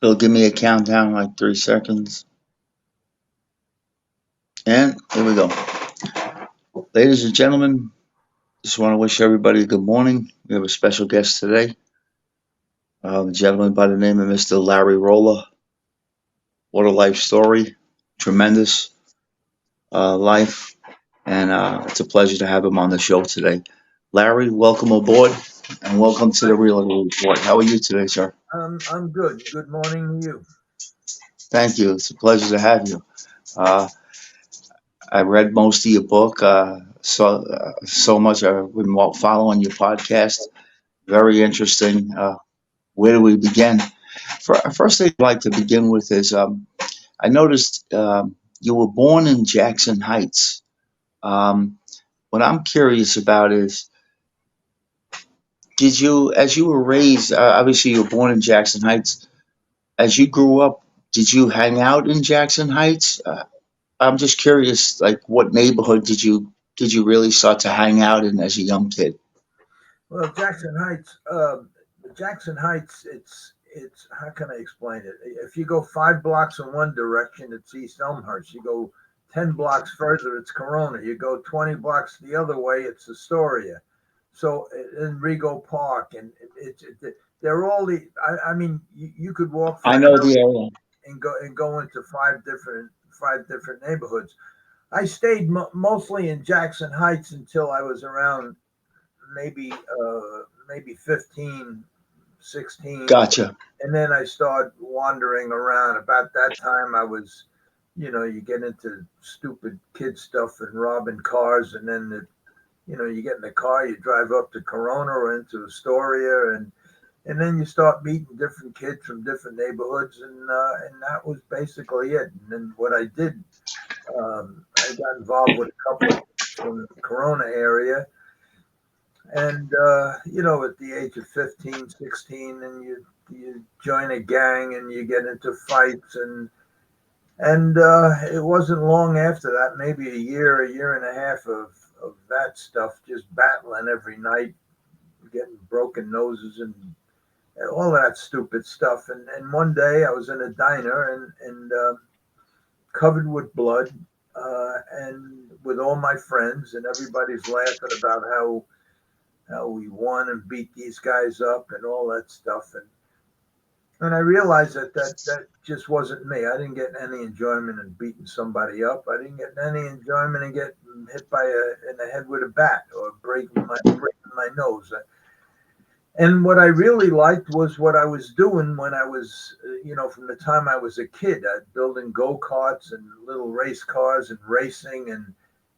It'll give me a countdown like 3 seconds. And here we go. Ladies and gentlemen, just want to wish everybody a good morning. We have a special guest today, a gentleman by the name of Mr. Larry Rolla. What a life story. Tremendous life. And it's a pleasure to have him on the show today. Larry, welcome aboard and welcome to the Real Report. How are you today, sir? I'm good. Good morning to you. Thank you. It's a pleasure to have you. Uh, I read most of your book, so much. I've been following your podcast. Very interesting. Where do we begin? First thing I'd like to begin with is I noticed you were born in Jackson Heights. Um, what I'm curious about is, as you were raised, obviously you were born in Jackson Heights. As you grew up, did you hang out in Jackson Heights? I'm just curious, like what neighborhood did you really start to hang out in as a young kid? Well, Jackson Heights. It's how can I explain it? If you go 5 blocks in one direction, it's East Elmhurst. You go 10 blocks further, it's Corona. You go 20 blocks the other way, it's Astoria. So in Rego Park, and they're all the. I mean, you could walk I for an know hour the area. and go into five different neighborhoods. I stayed mostly in Jackson Heights until I was around maybe 15, 16, Gotcha. and then I started wandering around. About that time I was, you get into stupid kid stuff and robbing cars, and then you get in the car, you drive up to Corona or into Astoria, and then you start meeting different kids from different neighborhoods, and that was basically it. And then what I did, I got involved with a couple of kids from the Corona area, and at the age of 15, 16, and you join a gang and you get into fights, and it wasn't long after that, maybe a year and a half of that stuff, just battling every night, getting broken noses and all that stupid stuff. And one day I was in a diner and covered with blood, and with all my friends, and everybody's laughing about how we won and beat these guys up and all that stuff. And I realized that just wasn't me. I didn't get any enjoyment in beating somebody up. I didn't get any enjoyment in getting hit in the head with a bat or breaking my nose. And what I really liked was what I was doing when I was, from the time I was a kid, building go karts and little race cars and racing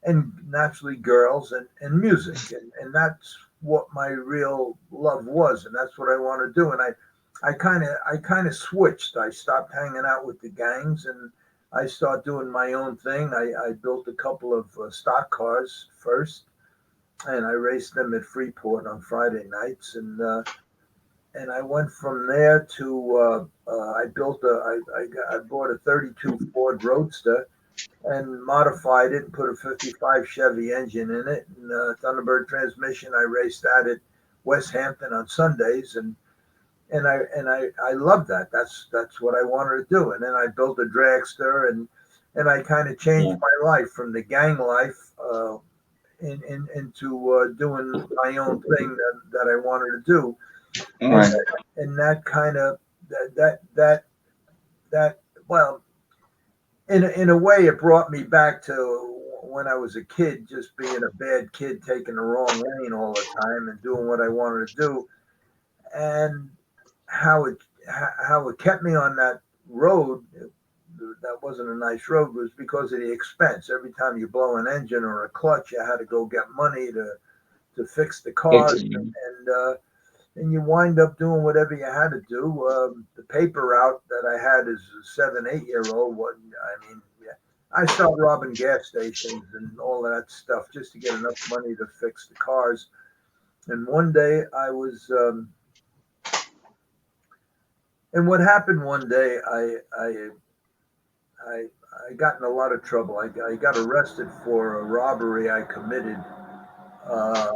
and naturally girls and music. And that's what my real love was. And that's what I want to do. And I kind of switched. I stopped hanging out with the gangs and I started doing my own thing. I built a couple of stock cars first, and I raced them at Freeport on Friday nights, and I went from there to I built I bought a '32 Ford Roadster and modified it and put a '55 Chevy engine in it and Thunderbird transmission. I raced that at West Hampton on Sundays, and I loved that. That's what I wanted to do. And then I built a dragster, and I kind of changed Yeah. my life from the gang life into doing my own thing that I wanted to do, All and right. that kind of that well, in a way, it brought me back to when I was a kid, just being a bad kid, taking the wrong lane all the time, and doing what I wanted to do, and how it how it kept me on that road. That wasn't a nice road, was because of the expense. Every time you blow an engine or a clutch, you had to go get money to fix the It's, cars, and you wind up doing whatever you had to do. The paper route that I had as a 7, 8 year old, I mean, yeah, I started robbing gas stations and all that stuff just to get enough money to fix the cars. And one day and what happened one day, I, I got in a lot of trouble. I got arrested for a robbery I committed, uh,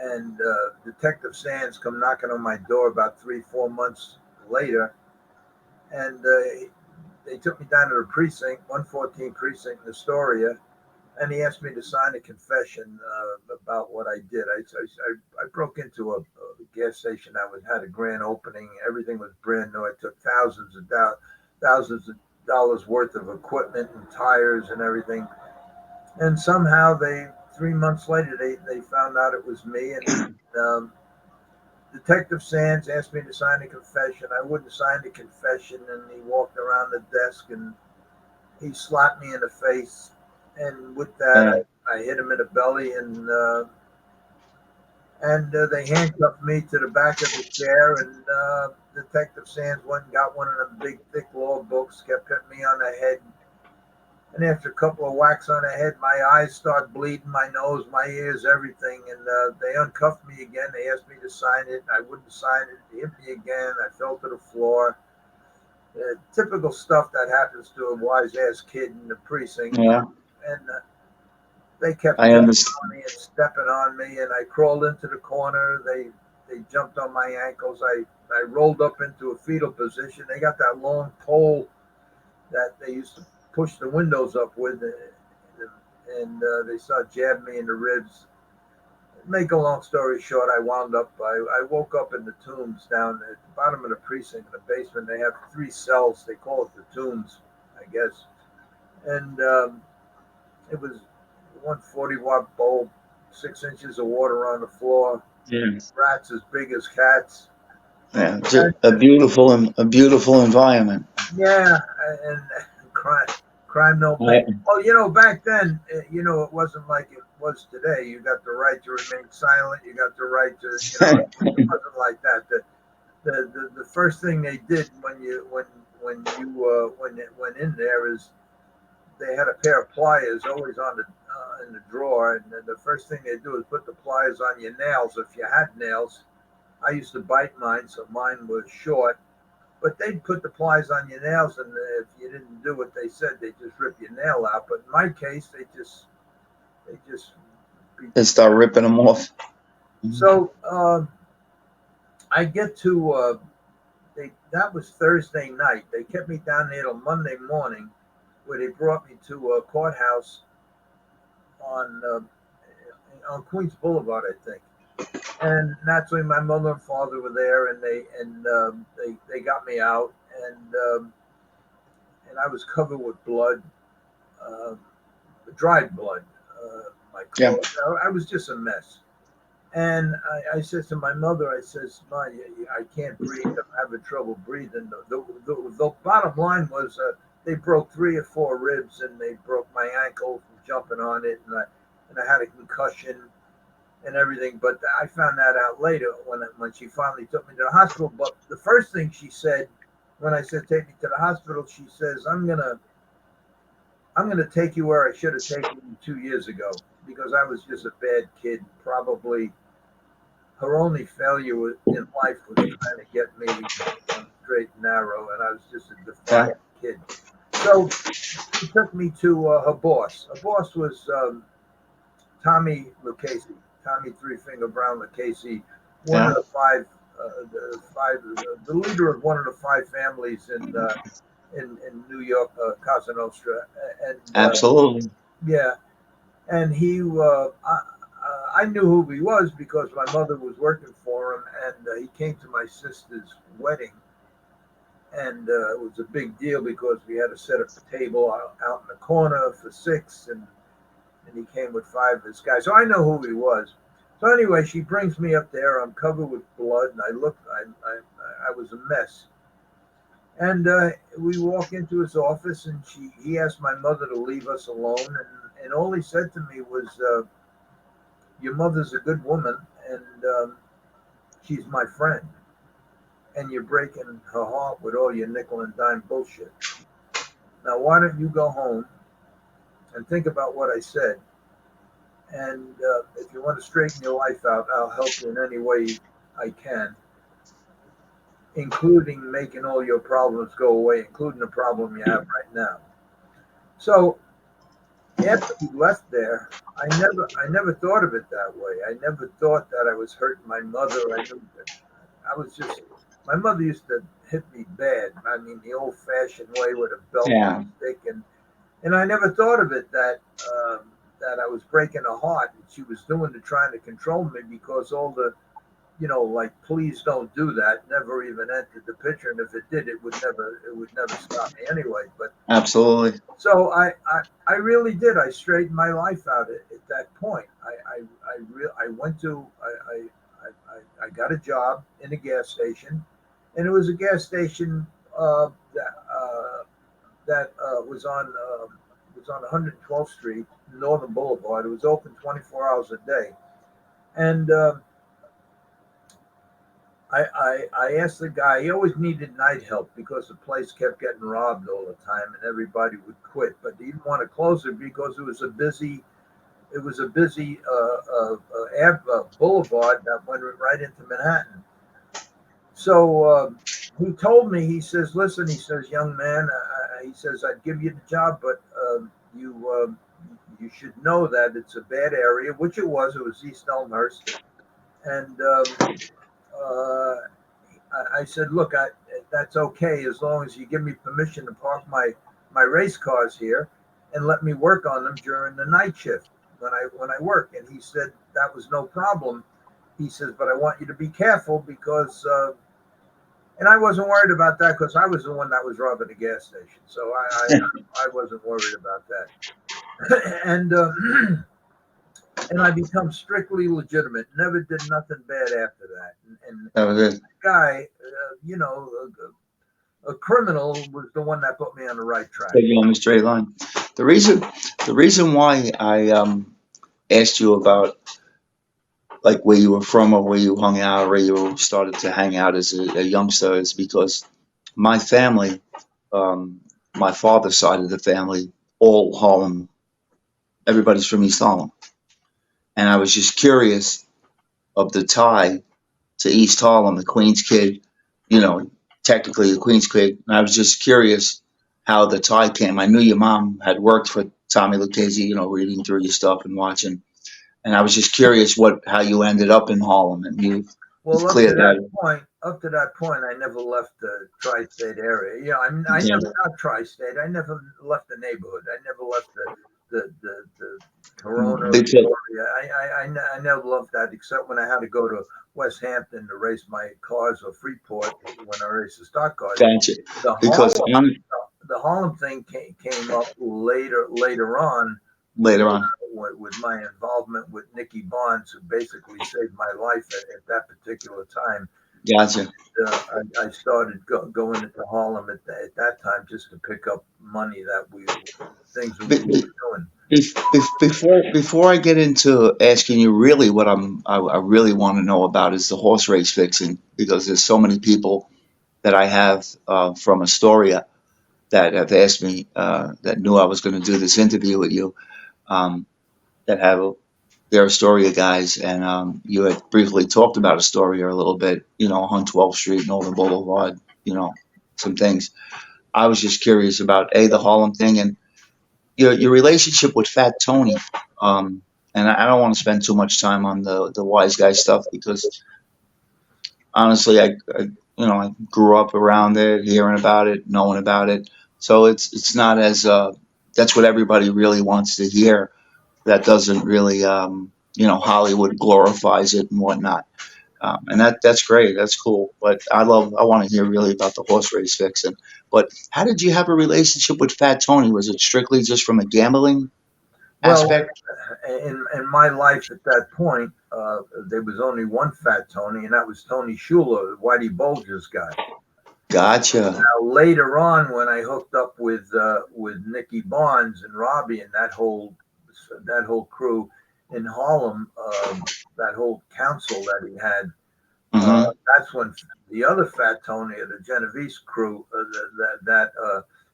and Detective Sands come knocking on my door about 3, 4 months later, and they took me down to the precinct, 114 precinct in Astoria, and he asked me to sign a confession about what I did. I broke into a gas station. Had a grand opening. Everything was brand new. I took thousands of dollars worth of equipment and tires and everything. And somehow 3 months later, they found out it was me. And Detective Sands asked me to sign a confession. I wouldn't sign the confession, and he walked around the desk and he slapped me in the face. And with that, I hit him in the belly, and they handcuffed me to the back of the chair. And Detective Sands went and got one of them big, thick law books, kept hitting me on the head. And after a couple of whacks on the head, my eyes start bleeding, my nose, my ears, everything. And they uncuffed me again. They asked me to sign it. I wouldn't sign it. They hit me again. I fell to the floor. Typical stuff that happens to a wise-ass kid in the precinct. Yeah. And they kept I understand. on me and stepping on me. And I crawled into the corner. They jumped on my ankles. I rolled up into a fetal position. They got that long pole that they used to push the windows up with, and they started jabbing me in the ribs. Make a long story short, I woke up in the Tombs down at the bottom of the precinct in the basement. They have 3 cells. They call it the Tombs, I guess. And it was 140-watt bulb, 6 inches of water on the floor, Yeah. rats as big as cats. Yeah. Just a beautiful environment. Yeah, and crime no pay. Oh, back then, it wasn't like it was today. You got the right to remain silent. You got the right to, it wasn't like that. The first thing they did when you went in there is they had a pair of pliers always on the in the drawer, and then the first thing they do is put the pliers on your nails if you had nails. I used to bite mine, so mine was short. But they'd put the pliers on your nails, and if you didn't do what they said, they just rip your nail out. But in my case, they just They start ripping them off. So I get to that was Thursday night. They kept me down there till Monday morning, where they brought me to a courthouse on Queens Boulevard, I think. And naturally, my mother and father were there, and they got me out, and I was covered with blood, dried blood. My clothes. Yeah. I was just a mess. And I said to my mother, I says, "Ma, I can't breathe. I'm having trouble breathing." The bottom line was they broke 3 or 4 ribs, and they broke my ankle from jumping on it, and I had a concussion and everything. But I found that out later when she finally took me to the hospital. But the first thing she said when I said take me to the hospital, she says, I'm gonna take you where I should have taken you 2 years ago, because I was just a bad kid. Probably her only failure in life was trying to get me on straight and narrow, and I was just a defiant kid. So she took me to her boss. Her boss was Tommy Lucchese. Tommy Three Finger Brown Lucchese, one of the five, the leader of one of the 5 families in New York, Cosa Nostra. And absolutely, yeah. And I knew who he was because my mother was working for him, and he came to my sister's wedding, and it was a big deal because we had to set up a table out in the corner for 6, and he came with 5 of his guys. So I know who he was. So anyway, she brings me up there. I'm covered with blood, and I was a mess. And we walk into his office, and he asked my mother to leave us alone, and all he said to me was, "Your mother's a good woman, and she's my friend, and you're breaking her heart with all your nickel and dime bullshit. Now, why don't you go home and think about what I said? And if you want to straighten your life out, I'll help you in any way I can, including making all your problems go away, including the problem you have right now." So after he left there, I never thought of it that way. I never thought that I was hurting my mother. I knew that I was just my mother used to hit me bad. I mean, the old-fashioned way with a belt and Yeah, a stick, and I never thought of it that I was breaking her heart, and she was doing to trying to control me because all the like please don't do that never even entered the picture, and if it did, it would never stop me anyway. But absolutely. so I really did. I straightened my life out at that point. I went to I got a job in a gas station, and it was a gas station that was on 112th Street, Northern Boulevard. It was open 24 hours a day, and I asked the guy. He always needed night help because the place kept getting robbed all the time, and everybody would quit. But he didn't want to close it because it was a busy boulevard that went right into Manhattan. So he told me, he says, listen, he says, young man, he says, I'd give you the job, but you should know that it's a bad area, which it was. It was East Elmhurst, and uh, I said, look, that's okay as long as you give me permission to park my race cars here and let me work on them during the night shift when I work. And he said that was no problem. He says, but I want you to be careful because and I wasn't worried about that because I was the one that was robbing the gas station, so I wasn't worried about that. And and I become strictly legitimate. Never did nothing bad after that. And That was it. guy, a criminal was the one that put me on the right track. Take you on a straight line. The reason, the reason why I asked you about like where you were from or where you hung out or where you started to hang out as a youngster is because my family, um, my father's side of the family, all Harlem, everybody's from East Harlem, and I was just curious of the tie to East Harlem, the Queens kid, you know, technically the Queens kid. And I was just curious how the tie came. I knew your mom had worked for Tommy Lucchese, reading through your stuff and watching. And I was just curious how you ended up in Harlem, and you've Well, up to cleared that that. point, I never left the tri-state area. I Yeah, never not tri-state. I never left the neighborhood. I never left the Corona, big kid. Astoria. I never loved that except when I had to go to West Hampton to race my cars or Freeport when I raced the stock cars. Gotcha. The Because Harlem I'm the Harlem thing came up later on with later on. with my involvement with Nicky Barnes, who basically saved my life at that particular time. Gotcha. I started going into Harlem at that time just to pick up money that things that we Be- were be- doing. before I get into asking you really what I really want to know about is the horse race fixing because there's so many people that I have from Astoria that have asked me that knew I was going to do this interview with you um, that have they're Astoria guys, and you had briefly talked about Astoria a little bit, on 12th Street, Northern Boulevard, some things. I was just curious about the Harlem thing and your relationship with Fat Tony. Um, and I don't want to spend too much time on the wise guy stuff because honestly, I grew up around it, hearing about it, knowing about it. So it's not as that's what everybody really wants to hear. That doesn't really Hollywood glorifies it and whatnot. And that's great. That's cool. But I want to hear really about the horse race fixing. But how did you have a relationship with Fat Tony? Was it strictly just from a gambling Well, aspect? in my life at that point, there was only one Fat Tony, and that was Tony Schuler, Whitey Bulger's guy. Gotcha. Now, later on, when I hooked up with Nicky Barnes and Robbie and that whole crew in Harlem, that whole council that he had, Mm-hmm. that's when the other Fat Tony of the Genovese crew,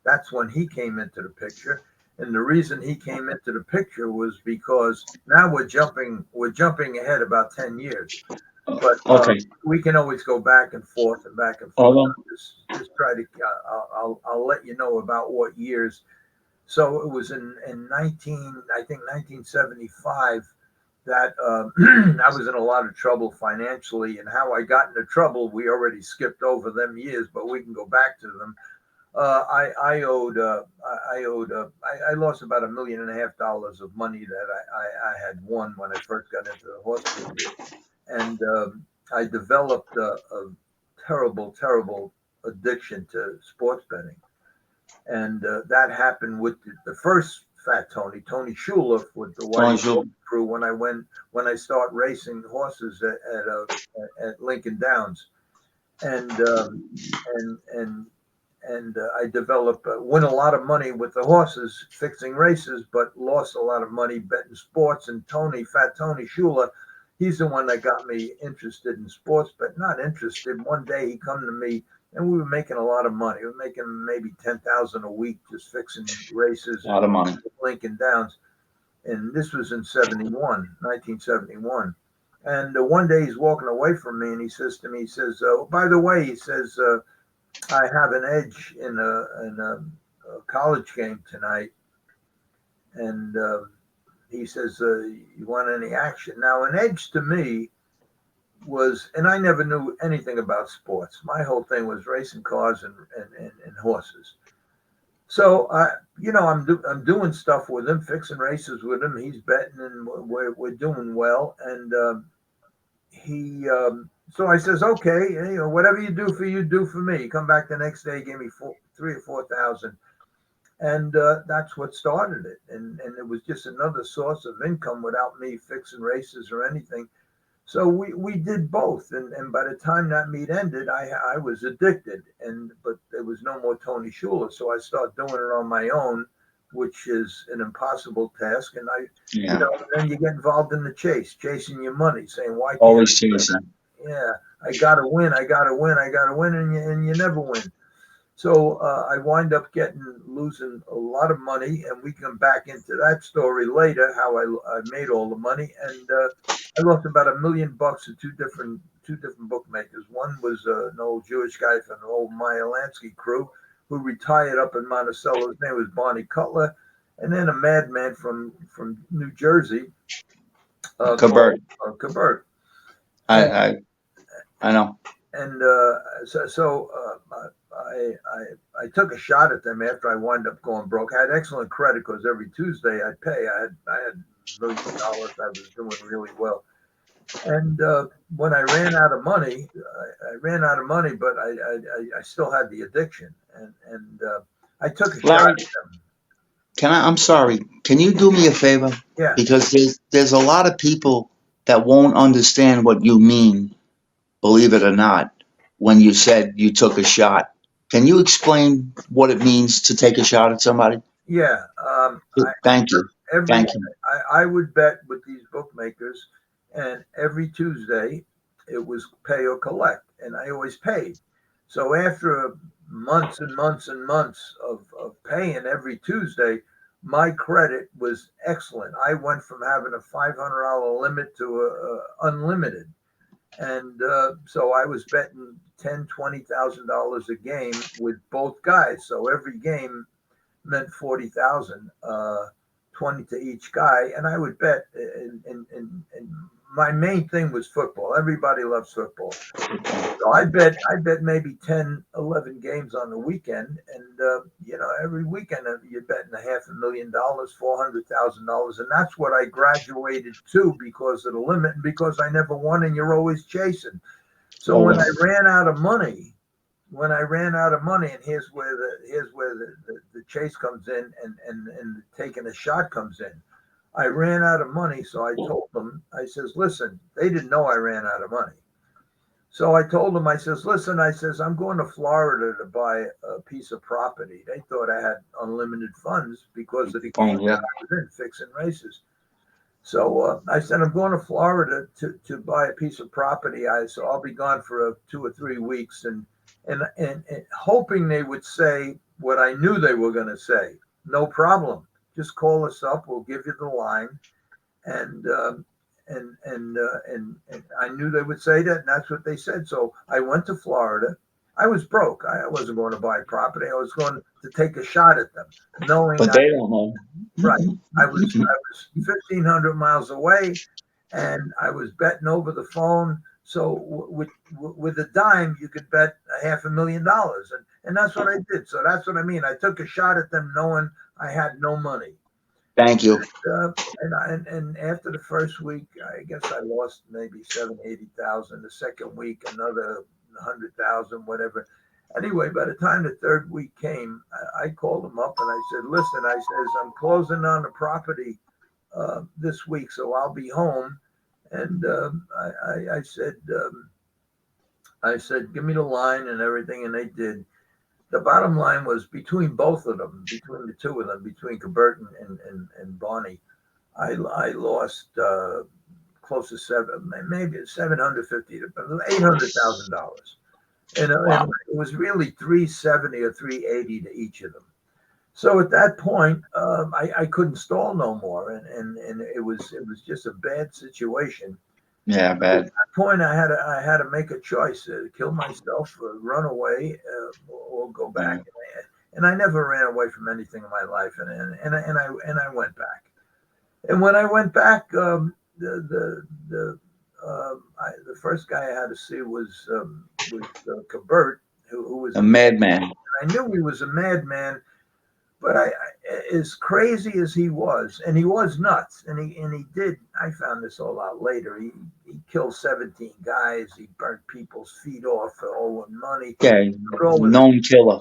that's when he came into the picture. And the reason he came into the picture was because now we're jumping ahead about 10 years, but Okay. we can always go back and forth and back and forth. Hold Just try to. I'll let you know about what years. So it was in 1975 that I was in a lot of trouble financially, and how I got into trouble, we already skipped over them years, but we can go back to them. I lost about $1.5 million of money that I had won when I first got into the horse business, and I developed a terrible, terrible addiction to sports betting, and that happened with the first Fat Tony Schuler, with the Tony White Schuler. crew when I start racing horses at Lincoln Downs, and I developed win a lot of money with the horses fixing races, but lost a lot of money betting sports. And Fat Tony Schuler, he's the one that got me interested in sports, but not interested. One day he come to me, and we were making a lot of money. We were making maybe 10,000 a week just fixing races. A lot of money. Lincoln Downs, and this was in 1971. And one day he's walking away from me, and he says to me, he says, "Oh, by the way," he says, "I have an edge in a college game tonight," and he says, "You want any action?" Now, an edge to me was, and I never knew anything about sports. My whole thing was racing cars and horses. So I'm doing stuff with him, fixing races with him. He's betting, and we're doing well. And so I says, "Okay, whatever you do for you, do for me." He come back the next day, gave me 3,000 or 4,000, and that's what started it. And it was just another source of income without me fixing races or anything. So we did both, and by the time that meet ended, I was addicted, but there was no more Tony Schuler, so I started doing it on my own, which is an impossible task. And then you get involved in the chasing your money, saying, "Why can't Always chasing. Yeah, I gotta win, and you never win." So I wind up losing a lot of money, and we come back into that story later, how I made all the money, and I lost about $1 million to two different bookmakers. One was an old Jewish guy from the old Meyer Lansky crew who retired up in Monticello. His name was Barney Cutler, and then a madman from New Jersey, Cabert. Cabert. I know. And I took a shot at them after I wound up going broke. I had excellent credit because every Tuesday I'd pay. I had millions of dollars. I was doing really well. And when I ran out of money, but I still had the addiction, and I took a shot at them. I'm sorry. Can you do me a favor? Yeah. Because there's a lot of people that won't understand what you mean, believe it or not, when you said you took a shot. Can you explain what it means to take a shot at somebody? Yeah. Thank you. Thank you. I would bet with these bookmakers, and every Tuesday it was pay or collect, and I always paid. So after months and months and months of paying every Tuesday, my credit was excellent. I went from having a $500 limit to unlimited. And so I was betting $10,000-$20,000 a game with both guys. So every game meant 40,000, 20 to each guy. And I would bet, and my main thing was football. Everybody loves football. So I bet maybe 10, 11 games on the weekend. And, every weekend you're betting $500,000, $400,000. And that's what I graduated to because of the limit and because I never won, and you're always chasing. So when I ran out of money, and here's where the chase comes in and taking a shot comes in. I ran out of money, so I told them, I says, "Listen," they didn't know I ran out of money. So I told them, I says, "Listen," I says, "I'm going to Florida to buy a piece of property." They thought I had unlimited funds because of the game that I was in, fixing races. So I said, "I'm going to Florida to buy a piece of property. So I'll be gone for 2 or 3 weeks," and hoping they would say what I knew they were going to say. "No problem. Just call us up. We'll give you the line." And I knew they would say that, and that's what they said. So I went to Florida. I was broke. I wasn't going to buy property. I was going to take a shot at them, knowing. But they don't know. Right. I was 1,500 miles away, and I was betting over the phone. So with a dime, you could bet $500,000, and that's what I did. So that's what I mean. I took a shot at them, knowing I had no money. Thank you. And after the first week, I guess I lost maybe 80,000. The second week, another 100,000, whatever. Anyway, by the time the third week came, I called them up and I said, "Listen," I says, "I'm closing on the property this week, so I'll be home." And I said, "Give me the line and everything," and they did. The bottom line was, between both of them, between the two of them, between Cabert and Barney, I lost close to maybe 750 to $800,000, and it was really 370 or 380 to each of them. So at that point, I couldn't stall no more, and it was just a bad situation. Yeah, At bad. that point, I had to make a choice: kill myself, run away, or go back. And I never ran away from anything in my life, and I went back. And when I went back, the first guy I had to see was Cabert, who was A madman. I knew he was a madman, but as crazy as he was, and he was nuts, and he did. I found this all out later. He killed 17 guys. He burnt people's feet off for owing money. Yeah, known killer.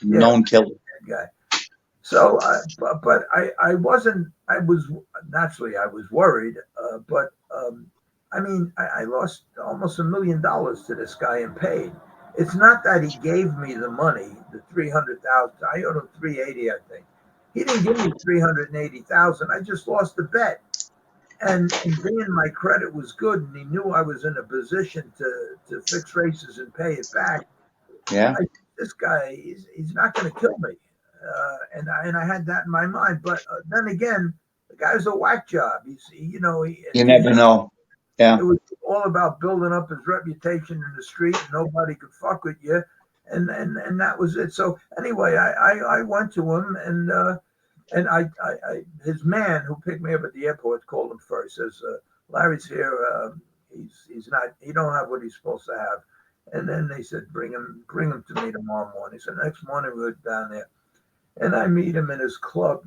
Known killer. Guy. So, but I wasn't. I was naturally I was worried, but I mean, I lost almost $1 million to this guy and paid. It's not that he gave me the money, the 300,000. I owed him 380, I think. He didn't give me 380,000. I just lost the bet. And being my credit was good, and he knew I was in a position to fix races and pay it back. Yeah. This guy, he's not going to kill me. And I had that in my mind. But then again, the guy's a whack job. You never know. Yeah. It was all about building up his reputation in the street, and nobody could fuck with you, and that was it. So anyway, I went to him, and I his man who picked me up at the airport called him first. Says, "Larry's here. He don't have what he's supposed to have." And then they said, "Bring him to me tomorrow morning." So next morning we were down there, and I meet him in his club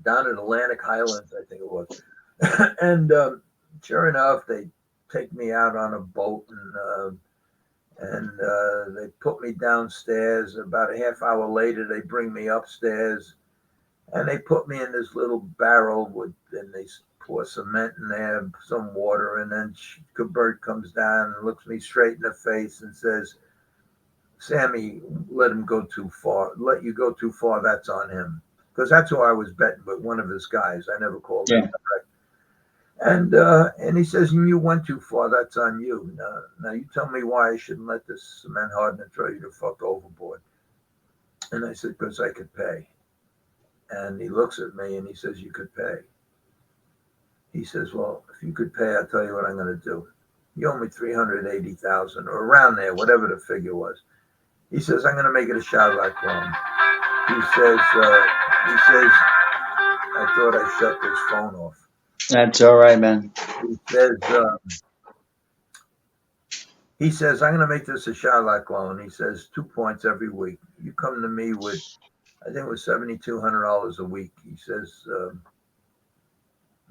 down in Atlantic Highlands, I think it was, and. Sure enough, they take me out on a boat, and they put me downstairs. About a half hour later, they bring me upstairs, and they put me in this little barrel and they pour cement in there, some water, and then Cabert comes down and looks me straight in the face and says, "Sammy, let him go too far. Let you go too far. That's on him." Because that's who I was betting with, one of his guys. I never called him direct. And he says, "You went too far. That's on you. Now you tell me why I shouldn't let this cement hardener throw you the fuck overboard." And I said, "Because I could pay." And he looks at me and he says, "You could pay." He says, "Well, if you could pay, I'll tell you what I'm going to do. You owe me 380,000 or around there, whatever the figure was." He says, "I'm going to make it a Shylock loan." He says, I thought I shut this phone off. That's all right, man. He says, "I'm going to make this a Shylock loan." He says, 2 points every week. You come to me with, I think it was $7,200 a week. He says,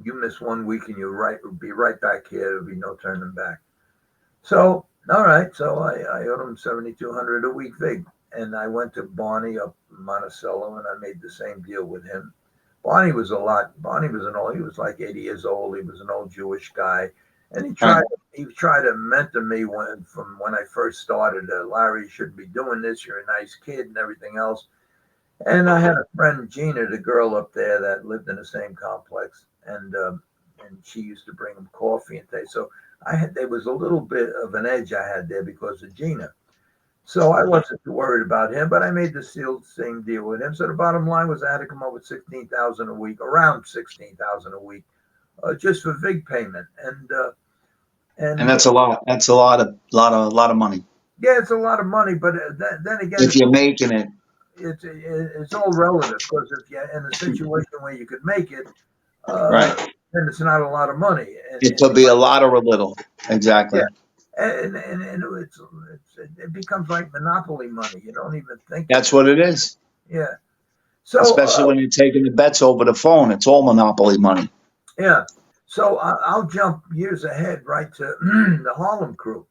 you miss 1 week and you'll be right back here. There'll be no turning back. So, all right. So I owed him $7,200 a week, Vig. And I went to Barney up in Monticello, and I made the same deal with him. Barney was he was like 80 years old. He was an old Jewish guy. And he tried to mentor me from when I first started. "Larry, you shouldn't be doing this. You're a nice kid," and everything else. And I had a friend, Gina, the girl up there that lived in the same complex, and she used to bring him coffee and tea. So there was a little bit of an edge I had there because of Gina. So I wasn't too worried about him, but I made the same deal with him. So the bottom line was I had to come up with 16,000 a week, around 16,000 a week, just for Vig payment, and that's a lot. That's a lot of money. Yeah, it's a lot of money, but then again, if you're making it, it's all relative. Because if you're in a situation where you could make it, right, and it's not a lot of money. It could be a lot or a little. Exactly. Yeah, and it becomes like monopoly money. You don't even think of That's it. what it is. Yeah. So Especially when you're taking the bets over the phone. It's all monopoly money. yeah. So I'll jump years ahead right to the Harlem Crew.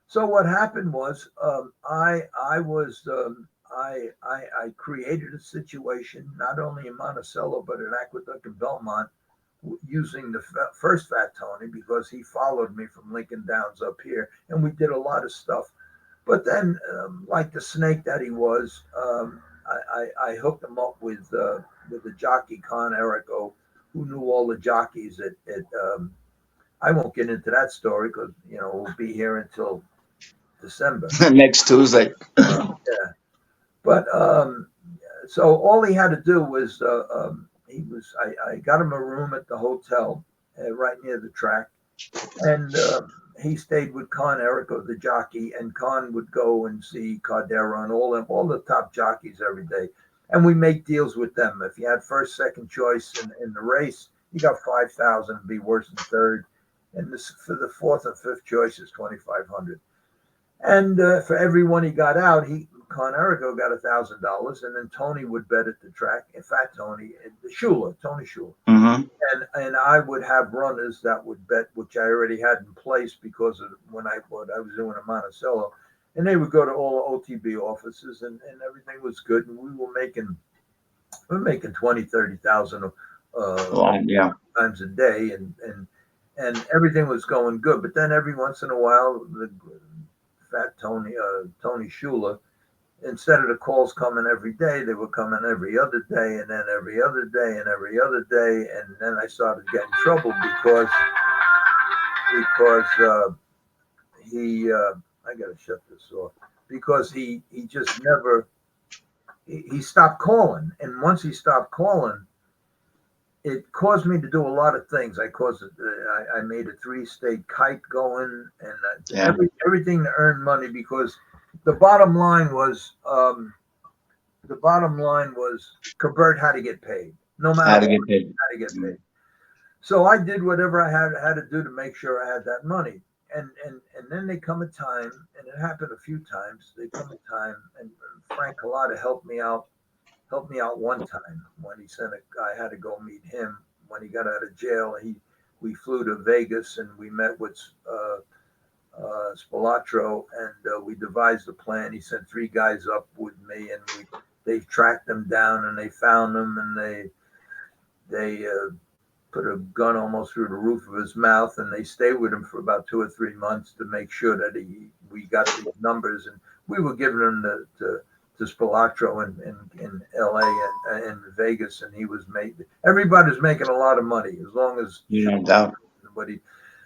So what happened was I created a situation not only in Monticello but in Aqueduct and Belmont using the first Fat Tony because he followed me from Lincoln Downs up here, and we did a lot of stuff. But then, like the snake that he was, I hooked him up with the jockey Con Erico, who knew all the jockeys at I won't get into that story because we'll be here until December. Next Tuesday. Yeah, but so all he had to do was I got him a room at the hotel right near the track, and he stayed with Con Erico, the jockey, and Con would go and see Cardera and all the top jockeys every day, and we make deals with them. If you had first, second choice in the race, you got 5,000, be worse than third, and this for the fourth and fifth choice is 2,500. And for every one he got out, Con Erico got $1,000, and then Tony would bet at the track. In fact, Tony Shula, Tony Shula, Mm-hmm. and I would have runners that would bet, which I already had in place because of what I was doing in Monticello, and they would go to all the OTB offices, and everything was good, and we were making 20, 30,000 Yeah. times a day, and everything was going good. But then every once in a while, the Fat Tony, Tony Shula, instead of the calls coming every day, they were coming every other day, and then every other day, and every other day, and then I started getting in trouble because he I gotta shut this off because he just never he stopped calling, and once he stopped calling, it caused me to do a lot of things. I made a 3-state kite going, and everything to earn money because the bottom line was Cabert had to get paid, no matter How to what, get paid. had to get paid. So I did whatever I had to do to make sure I had that money. And then they come a time, and it happened a few times. They come a time, and Frank Collada helped me out one time when he said I had to go meet him when he got out of jail. We flew to Vegas and we met with Spilatro, and we devised a plan. He sent 3 guys up with me, and they tracked them down, and they found them, and they put a gun almost through the roof of his mouth, and they stayed with him for about 2 or 3 months to make sure that we got these numbers, and we were giving them to Spilatro in LA and in Vegas, and everybody's making a lot of money as long as No doubt. nobody.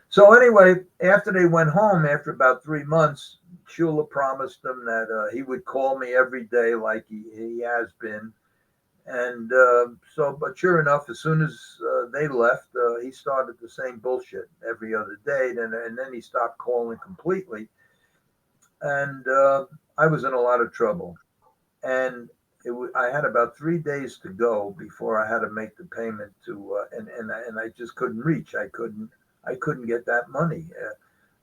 So anyway, after they went home, after about 3 months, Shula promised them that he would call me every day like he has been. And but sure enough, as soon as they left, he started the same bullshit every other day. And then he stopped calling completely. And I was in a lot of trouble. And I had about 3 days to go before I had to make the payment to, and I just couldn't reach. I couldn't get that money.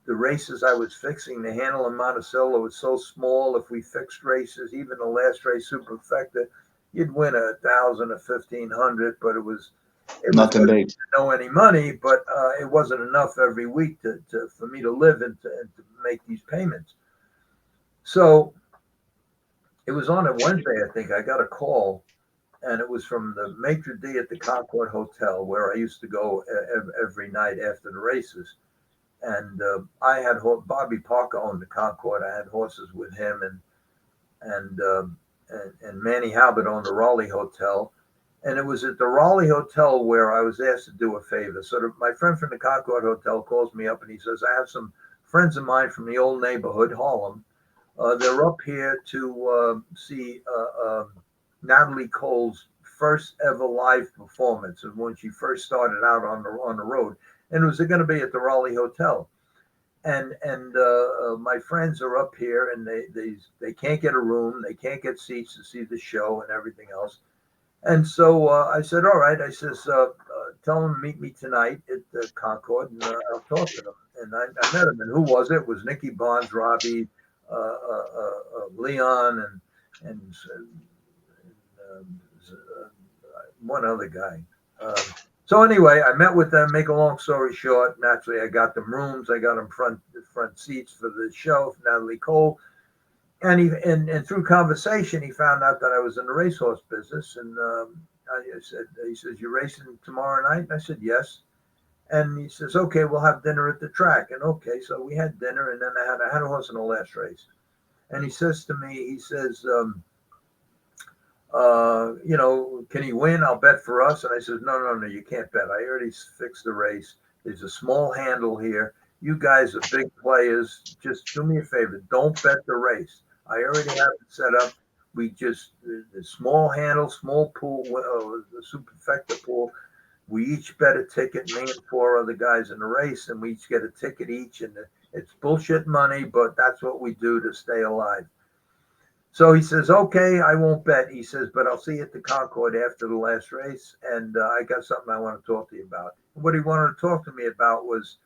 The races I was fixing, the handle in Monticello was so small. If we fixed races, even the last race, Superfecta, you'd win 1,000 or 1,500, but it was Nothing big. know any money, but it wasn't enough every week for me to live and to make these payments. So it was on a Wednesday, I think. I got a call, and it was from the maitre d' at the Concord Hotel, where I used to go every night after the races. And I had Bobby Parker owned the Concord. I had horses with him, and Manny Halbert owned the Raleigh Hotel. And it was at the Raleigh Hotel where I was asked to do a favor. So my friend from the Concord Hotel calls me up and he says, I have some friends of mine from the old neighborhood, Harlem. They're up here to see Natalie Cole's first ever live performance of when she first started out on the road. And it was going to be at the Raleigh Hotel. And my friends are up here, and they can't get a room. They can't get seats to see the show and everything else. And so I said, all right. I says, tell him to meet me tonight at the Concord, and I'll talk to him. And I met him, and who was it? It was Nicky Bonds, Robbie, Leon, and one other guy. So anyway, I met with them. Make a long story short, naturally, I got them rooms. I got them front seats for the show, for Natalie Cole. And through conversation, he found out that I was in the racehorse business. And he says, "You racing tomorrow night?" And I said, "Yes." And he says, "Okay, we'll have dinner at the track." And okay, so we had dinner, and then I had a horse in the last race. And he says to me, he says, "Can he win? I'll bet for us." And I said, No, you can't bet. I already fixed the race. There's a small handle here. You guys are big players. Just do me a favor. Don't bet the race. I already have it set up. We just, the small handle, small pool, the superfecta pool. We each bet a ticket, me and 4 other guys in the race, and we each get a ticket each. And it's bullshit money, but that's what we do to stay alive. So he says, "Okay, I won't bet." He says, "But I'll see you at the Concord after the last race, and I got something I want to talk to you about." What he wanted to talk to me about was,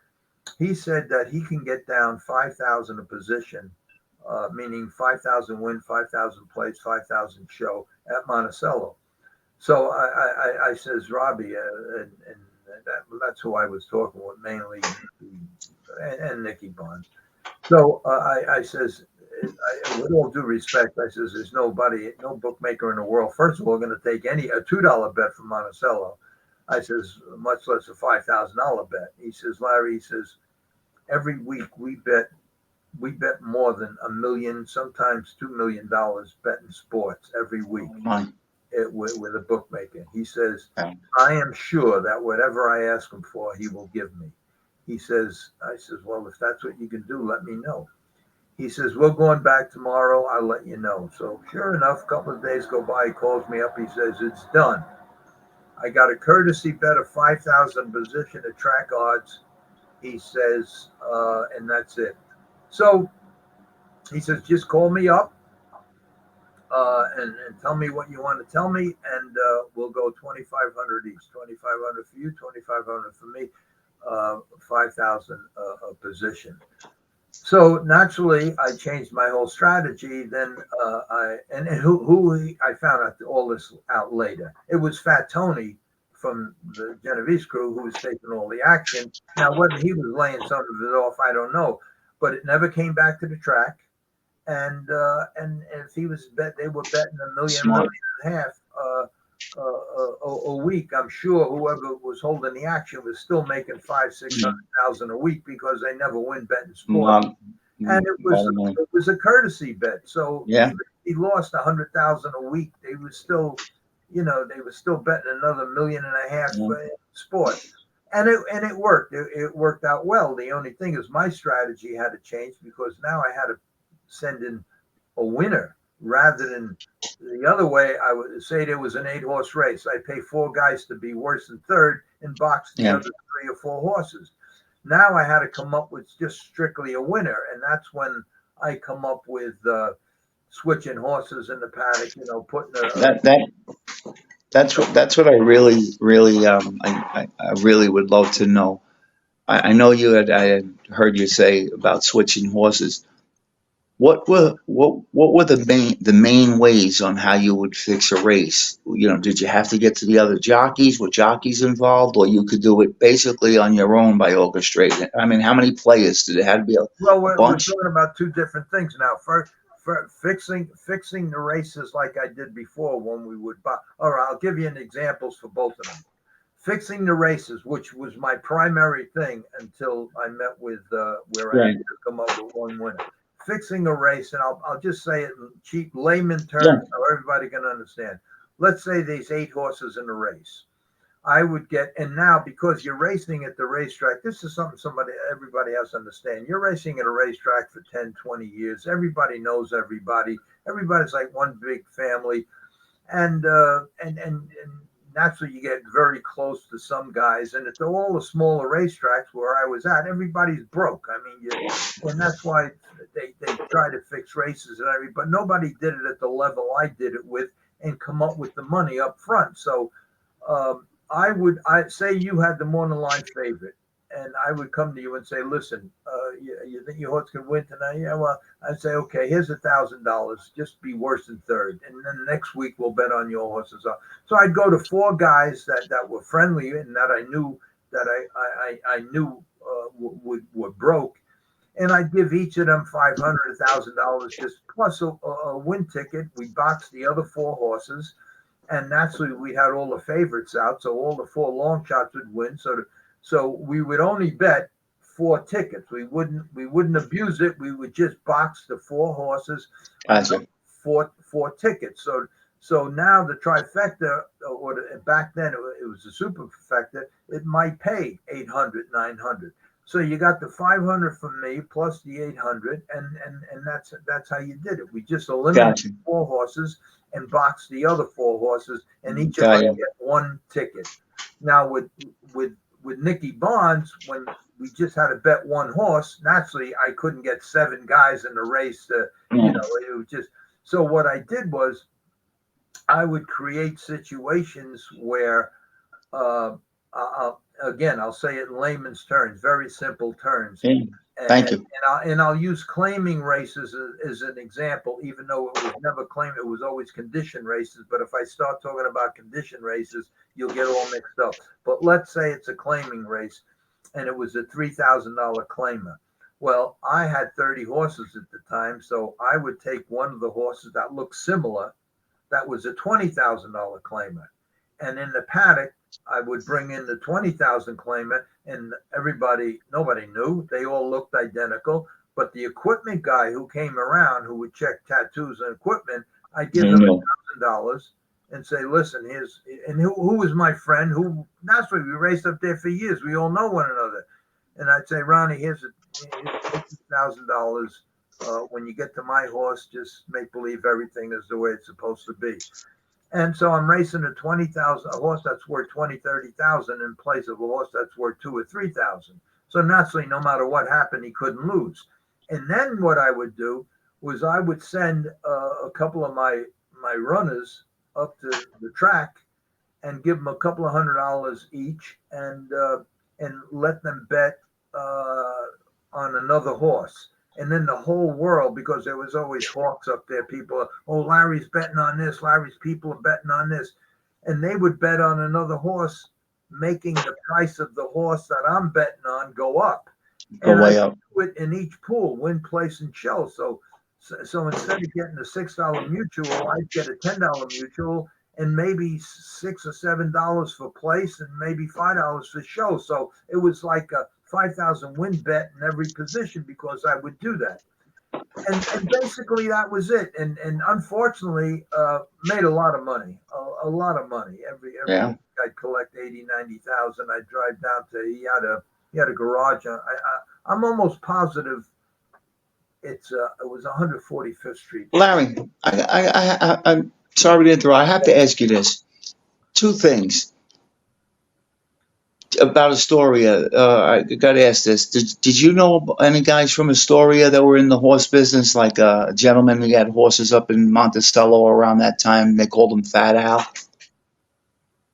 he said that he can get down 5,000 a position, meaning 5,000 win, 5,000 place, 5,000 show at Monticello. So I says, "Robbie," and that's who I was talking with mainly, and Nicky Bonds. So I says, with all due respect, I says, "There's no bookmaker in the world, first of all, going to take a $2 bet from Monticello." I says, much less a $5,000 bet. He says, "Larry," he says, "every week we bet more than $1 million, sometimes $2 million betting sports every week with a bookmaker." He says, "I am sure that whatever I ask him for, he will give me." He says, I says, "Well, if that's what you can do, let me know." He says, "We're going back tomorrow. I'll let you know." So sure enough, a couple of days go by. He calls me up. He says, "It's done. I got a courtesy bet of 5,000 position at track odds." He says, and that's it. So he says, "Just call me up and tell me what you want to tell me, and we'll go 2,500 each. 2,500 for you, 2,500 for me, 5,000 a position." So naturally, I changed my whole strategy. Then I found out all this out later. It was Fat Tony from the Genovese crew who was taking all the action. Now, whether he was laying some of it off, I don't know. But it never came back to the track. And if he was they were betting $1 million, $1.5 million a week. I'm sure whoever was holding the action was still making 500,000-600,000 a week, because they never win betting sport. And it was a courtesy bet. So even if he lost 100,000 a week, they were still, they were still betting another $1.5 million in sport. And it worked. It worked out well. The only thing is my strategy had to change, because now I had to send in a winner rather than the other way. I would say there was an 8-horse race. I pay 4 guys to be worse than third and box the other 3 or 4 horses. Now I had to come up with just strictly a winner, and that's when I come up with switching horses in the paddock. Putting that's what I really I really would love to know. I know I had heard you say about switching horses. What were the main ways on how you would fix a race? Did you have to get to the other jockeys? Were jockeys involved, or you could do it basically on your own by orchestrating? I mean, how many players did it have to be? We're talking about 2 different things now. For fixing the races like I did before, when we would buy. All right, I'll give you an examples for both of them. Fixing the races, which was my primary thing until I met with where I had to come up with one winner. Fixing a race, and I'll just say it in cheap layman terms so everybody can understand. Let's say there's 8 horses in the race. I would get, and now because you're racing at the racetrack, this is something everybody has to understand. You're racing at a racetrack for 10, 20 years. Everybody knows everybody. Everybody's like one big family. And naturally you get very close to some guys, and at all the smaller racetracks where I was at, everybody's broke. I mean, and that's why they try to fix races and everything, but nobody did it at the level I did it with and come up with the money up front. So I say you had the morning line favorite, and I would come to you and say, listen, you think your horse can win tonight? Yeah, well, I'd say, okay, here's $1,000. Just be worse than third, and then next week we'll bet on your horses. So I'd go to four guys that were friendly and that I knew I knew were broke, and I'd give each of them $500, $1,000, just plus a win ticket. We boxed the other four horses, and naturally we had all the favorites out, so all the four long shots would win. So we would only bet four tickets. We wouldn't abuse it. We would just box the four horses, Gotcha. four tickets. So now the trifecta, back then it was a superfecta. It might pay 800, 900. So you got the 500 from me plus the 800, and that's how you did it. We just eliminated Gotcha. four horses and boxed the other four horses, and each of Got us you. get one ticket. Now with Nicky Bonds, when we just had to bet one horse, naturally I couldn't get seven guys in the race. Mm. It was just so. What I did was I would create situations where, again, I'll say it in layman's terms, very simple terms. Yeah. Thank you. And I'll use claiming races as an example, even though it was never claimed, it was always condition races. But if I start talking about condition races, you'll get all mixed up. But let's say it's a claiming race, and it was a $3,000 claimer. Well, I had 30 horses at the time, so I would take one of the horses that looked similar, that was a $20,000 claimer. And in the paddock, I would bring in the 20,000 claimer, and nobody knew. They all looked identical. But the equipment guy who came around, who would check tattoos and equipment, I'd give him $1,000 and say, listen, who was my friend? That's why we raced up there for years. We all know one another. And I'd say, Ronnie, here's $1,000. When you get to my horse, just make believe everything is the way it's supposed to be. And so I'm racing a horse that's worth 20, 30,000 in place of a horse that's worth 2 or 3,000. So naturally, no matter what happened, he couldn't lose. And then what I would do was I would send a couple of my runners up to the track and give them a couple of $100 each, and let them bet on another horse. And then the whole world, because there was always hawks up there, people, Larry's betting on this, Larry's people are betting on this. And they would bet on another horse, making the price of the horse that I'm betting on go up. Go way up. Do it in each pool, win, place, and show. So instead of getting a $6 mutual, I'd get a $10 mutual, and maybe $6 or $7 for place, and maybe $5 for show. So it was like a 5,000 win bet in every position, because I would do that. And basically that was it. And unfortunately, made a lot of money, a lot of money. Every Yeah. week I'd collect 80, 90,000. I'd drive down to, he had a garage. I'm almost positive it was 145th Street. Larry, I'm sorry to interrupt. I have to ask you this. Two things about Astoria. I got to ask this. Did you know any guys from Astoria that were in the horse business, like a gentleman who had horses up in Monticello around that time? They called him Fat Al.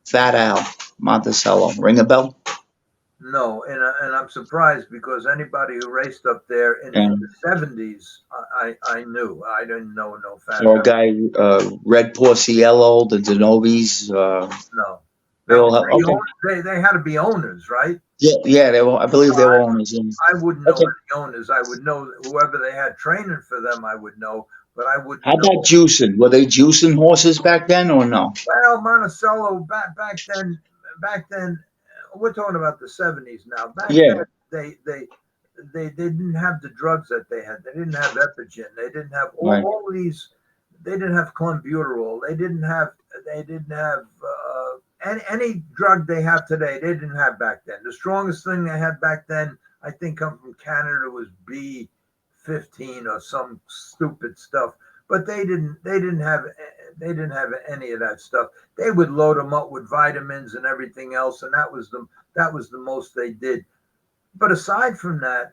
Fat Al, Monticello. Ring a bell? No, and I'm surprised, because anybody who raced up there in the 70s, I knew. I didn't know no Fat Or Al. a guy, Red Porciello, the Genovis. No. They all have, okay. They had to be owners, right? Yeah, they were. I believe they were owners. I wouldn't know any owners. I would know whoever they had training for them. I would know, but I wouldn't. How about juicing? Were they juicing horses back then, or no? Well, Monticello back then, we're talking about the 70s now. Back then, they didn't have the drugs that they had. They didn't have Epigen. They didn't have all these. They didn't have clenbuterol. They didn't have any drug they have today. They didn't have back then. The strongest thing they had back then, I think, come from Canada, was B15 or some stupid stuff. But they didn't have any of that stuff. They would load them up with vitamins and everything else, and that was the most they did. But aside from that,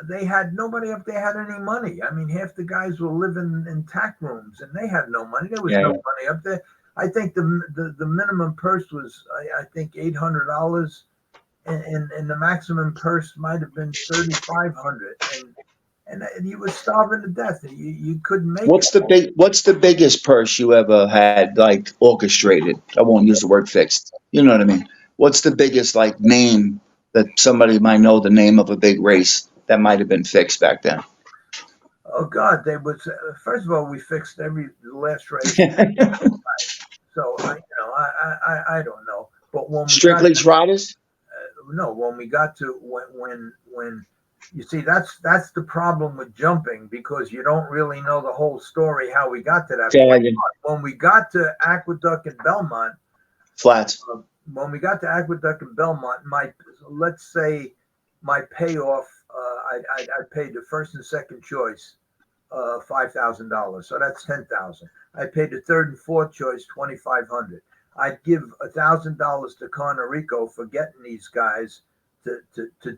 they had nobody up there had any money. I mean, half the guys were living in tack rooms, and they had no money. There was no money up there. I think the minimum purse was I think $800, and the maximum purse might have been 3,500, and he was starving to death. You couldn't make it. What's the biggest purse you ever had like orchestrated? I won't use the word fixed. You know what I mean? What's the biggest like name that somebody might know the name of a big race that might have been fixed back then? Oh God, they was first of all we fixed every last race, so I don't know. But when we got Strictly's Riders? no, when we got to when you see that's the problem with jumping, because you don't really know the whole story how we got to that point. Dragon. When we got to Aqueduct and Belmont, Flats. when we got to Aqueduct and Belmont, let's say my payoff, I paid the first and second choice $5,000, so that's 10,000. I paid the third and fourth choice 2,500. I'd give $1,000 to Conorico for getting these guys to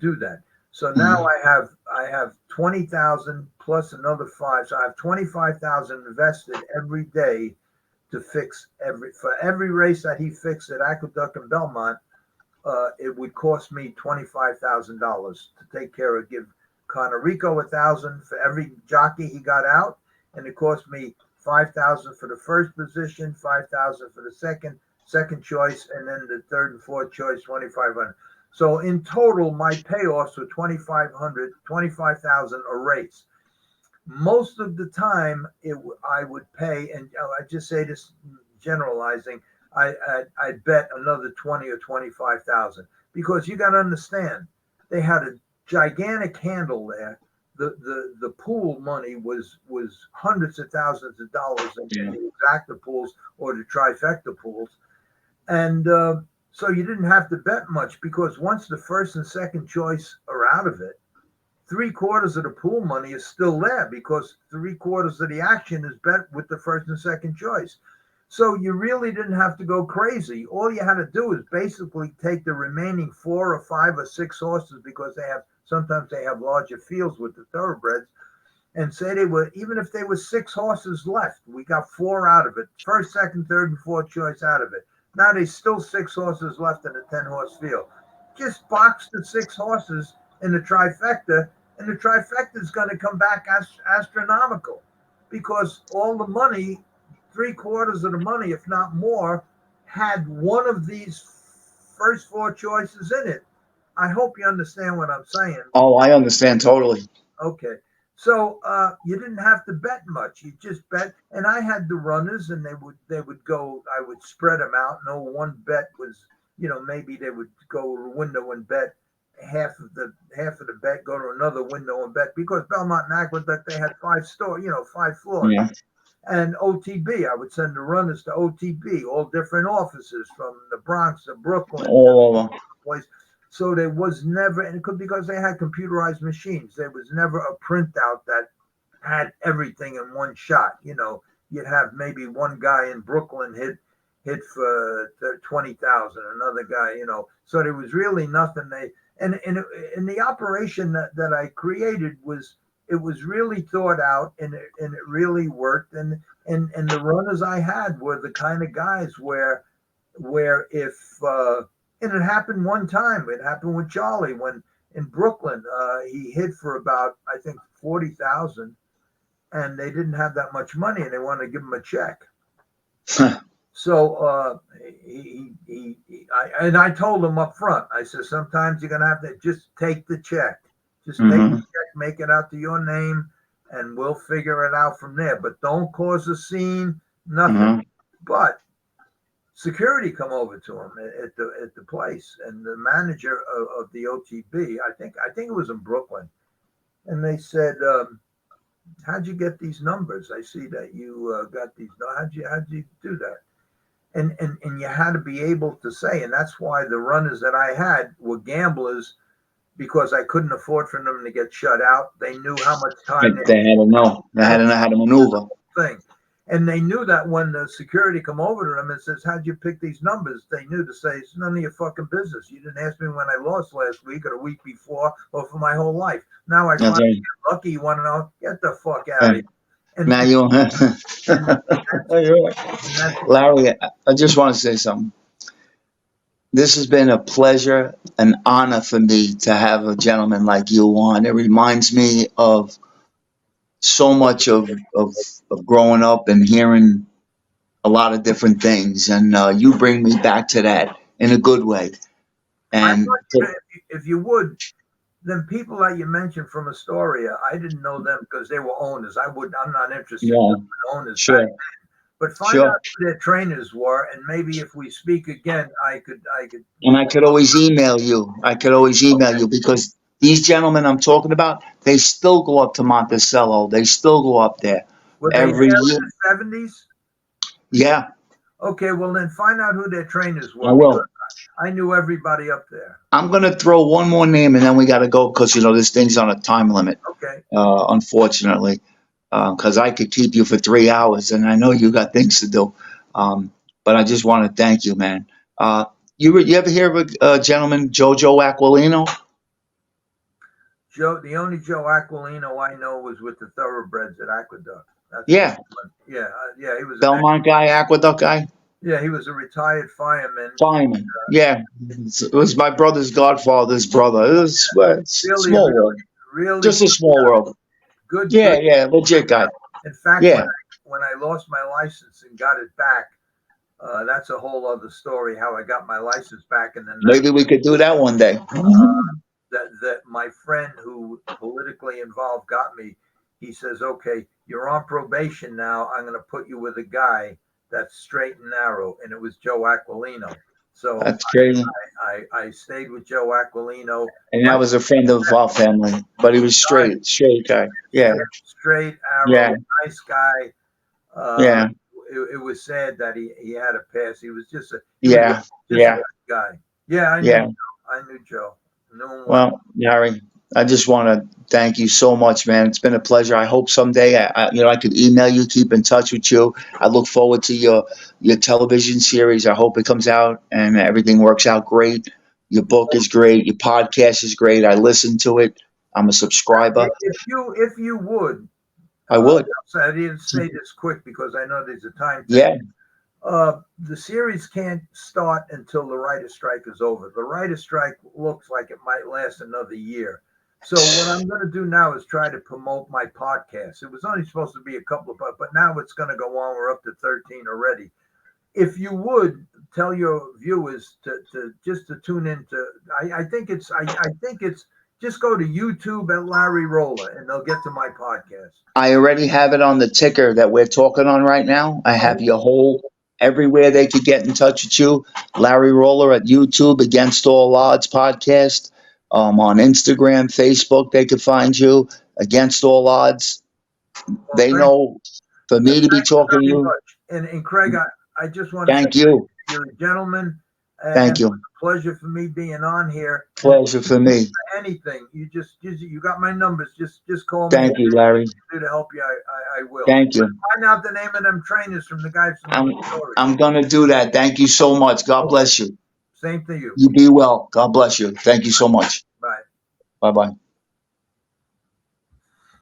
do that. So now I have 20,000 plus another five, so I have 25,000 invested every day to fix for every race that he fixed at Aqueduct and Belmont. It would cost me $25,000 to take care of. Give Conorico 1,000 for every jockey he got out, and it cost me 5,000 for the first position, 5,000 for the second choice, and then the third and fourth choice 2,500. So in total, my payoffs were 2,500, 25,000 a race. Most of the time, I would pay, and I just say this generalizing, I bet another 20 or 25,000, because you got to understand, they had a gigantic handle there. The pool money was hundreds of thousands of dollars in the exacta pools or the trifecta pools, and so you didn't have to bet much, because once the first and second choice are out of it, 3/4 of the pool money is still there, because 3/4 of the action is bet with the first and second choice. So you really didn't have to go crazy. All you had to do is basically take the remaining 4 or 5 or 6 horses, because sometimes they have larger fields with the thoroughbreds, and say even if there were 6 horses left, we got 4 out of it. First, second, third, and fourth choice out of it. Now there's still 6 horses left in a 10-horse field. Just box the 6 horses in the trifecta, and the trifecta is going to come back astronomical, because all the money, 3/4 of the money, if not more, had one of these first 4 choices in it. I hope you understand what I'm saying. Oh, I understand totally. Okay. So you didn't have to bet much. You just bet, and I had the runners, and they would go. I would spread them out. No one bet was, maybe they would go to a window and bet half of the bet, go to another window and bet, because Belmont and Aqueduct, they had 5 floors. Yeah. And OTB, I would send the runners to OTB, all different offices from the Bronx to Brooklyn, All over. place. So there was never, and it could, because they had computerized machines, there was never a printout that had everything in one shot. You'd have maybe one guy in Brooklyn hit for 20,000, another guy, So there was really nothing. And the operation that I created was really thought out, and it really worked. And the runners I had were the kind of guys where if and it happened one time. It happened with Charlie when in Brooklyn. He hit for about, I think, 40,000, and they didn't have that much money, and they wanted to give him a check. So I told him up front. I said, sometimes you're gonna have to just take the check. Just take the check, make it out to your name, and we'll figure it out from there. But don't cause a scene, nothing. But security come over to him at the place, and the manager of the OTB, I think it was in Brooklyn, and they said, "How'd you get these numbers? I see that you got these. How'd you do that?" And you had to be able to say, and that's why the runners that I had were gamblers, because I couldn't afford for them to get shut out. They knew how much time they had to know. They had to know how to maneuver. Thing. And they knew that when the security come over to them and says, "How'd you pick these numbers?" They knew to say, "It's none of your fucking business. You didn't ask me when I lost last week or the week before or for my whole life. Now I finally get lucky. You want to know? Get the fuck out of here." And, Now you, Larry, I just want to say something. This has been a pleasure, an honor for me to have a gentleman like you on. It reminds me of so much of growing up and hearing a lot of different things, and you bring me back to that in a good way. I And want you to, if you would, then people that you mentioned from Astoria, I didn't know them because they were owners. I'm not interested yeah, in owners. sure, But find sure. out who their trainers were, and maybe if we speak again, I could. And I could always email you. I could always email you because these gentlemen I'm talking about, they still go up to Monticello. They still go up there Were they every there year. in the 70s? Yeah, Okay, well then find out who their trainers were. I will. I knew everybody up there. I'm gonna throw one more name and then we gotta go because this thing's on a time limit. Okay. Unfortunately, because I could keep you for 3 hours and I know you got things to do. But I just want to thank you, man. You ever hear of a gentleman, Jojo Aquilino? The only Joe Aquilino I know was with the thoroughbreds at Aqueduct. That's Yeah, yeah, he was. Belmont guy, Aqueduct guy, Yeah, he was a retired fireman. fireman. Yeah, it was my brother's godfather's brother. It was it's Really, small world, really just a small world. good. Yeah, yeah, legit guy. In fact, Yeah. when I lost my license and got it back, that's a whole other story. How I got my license back, and then Maybe we could do that one day. that my friend who politically involved got me. He says, "Okay, you're on probation now. I'm going to put you with a guy that's straight and narrow," and it was Joe Aquilino. So That's crazy. I stayed with Joe Aquilino. And that was a friend of our family, but he was straight guy. Yeah, Straight arrow, yeah, nice guy. yeah, It was sad that he had a pass. He was just yeah, yeah, a guy. Yeah, I yeah. knew Joe. Knew him well. Well, Larry, I just want to thank you so much, man. It's been a pleasure. I hope someday I could email you, keep in touch with you. I look forward to your television series. I hope it comes out and everything works out great. Your book is great. Your podcast is great. I listen to it. I'm a subscriber. If you would, I would. So I didn't say this quick because I know there's a time. Yeah. The series can't start until the writer's strike is over. The writer's strike looks like it might last another year. So what I'm going to do now is try to promote my podcast. It was only supposed to be a couple of, but now it's going to go on. We're up to 13 already. If you would tell your viewers to tune into, I think it's just go to YouTube at Larry Roller and they'll get to my podcast. I already have it on the ticker that we're talking on right now. I have your whole everywhere they could get in touch with you. Larry Roller at YouTube, Against All Odds podcast. On Instagram, Facebook, they could find you. Against All Odds. They know for me to be talking to you. And Craig, I just want to thank you. You're a gentleman. Thank you. Pleasure for me being on here. Pleasure for me. Anything you you got my numbers. Just call me. Thank you, Larry. To help you, I will. Thank you. Find out the name of them trainers from the guys from the story. I'm gonna do that. Thank you so much. God bless you. Same to you. You be well. God bless you. Thank you so much. Bye. Bye bye.